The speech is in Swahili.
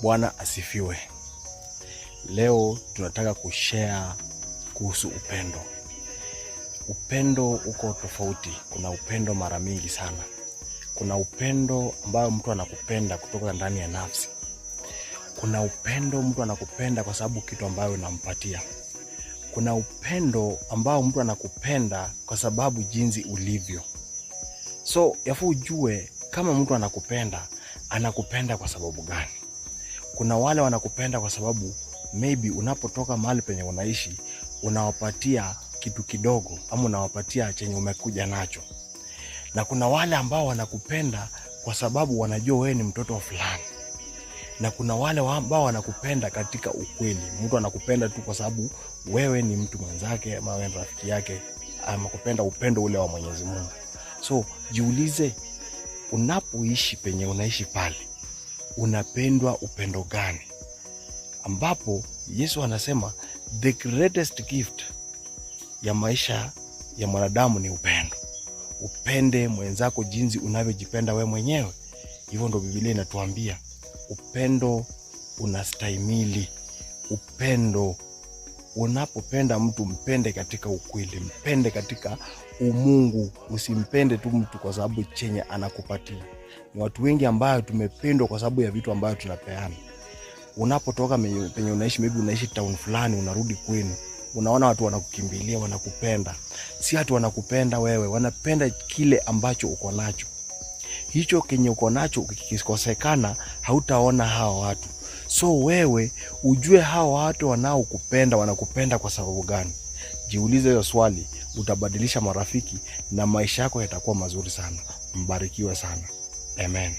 Bwana asifiwe. Leo tunataka kushare kuhusu upendo. Upendo uko tofauti. Kuna upendo mara mingi sana. Kuna upendo ambao mtu anakupenda kutoka ndani ya nafsi. Kuna upendo mtu anakupenda kwa sababu kitu ambayo unampatia. Kuna upendo ambao mtu anakupenda kwa sababu jinsi ulivyo. So yafaa ujue kama mtu anakupenda kwa sababu gani. Kuna wale wanakupenda kwa sababu maybe unapotoka mahali penye unaishi unawapatia kitu kidogo ama unawapatia chenye umekuja nacho. Na kuna wale ambao wanakupenda kwa sababu wanajua wewe ni mtoto wa fulani. Na kuna wale ambao wanakupenda katika ukweli. Mtu anakupenda tu kwa sababu wewe ni mtu mwenzake ama wewe ni rafiki yake, ama kupenda upendo ule wa Mwenyezi Mungu. So jiulize, unapoishi penye unaishi pale, unapendwa upendo gani? Ambapo Yesu anasema the greatest gift ya maisha ya mwanadamu ni upendo. Upende mwenzako jinsi unavyojipenda wewe mwenyewe. Hivyo ndo Biblia inatuambia. Upendo unastahimili. Upendo, unapopenda mtu mpende katika ukweli, mpende katika umungu. Usimpende tu mtu kwa sababu chenye anakupatia. Ni watu wengi ambao tumependwa kwa sababu ya vitu ambavyo tunapeana. Unapotoka penye unaishi, maybe unaishi town fulani, unarudi kwenu, unaona watu wanakukimbilia, wanakupenda. Si watu wanakupenda wewe, wanapenda kile ambacho uko nacho. Hicho kenye uko nacho kikikosekana, hautaona hao watu. So wewe ujue hao watu wanaokupenda wanakupenda kwa sababu gani. Jiulize hiyo swali, utabadilisha marafiki na maisha yako yatakuwa mazuri sana. Mbarikiwe sana. Amen.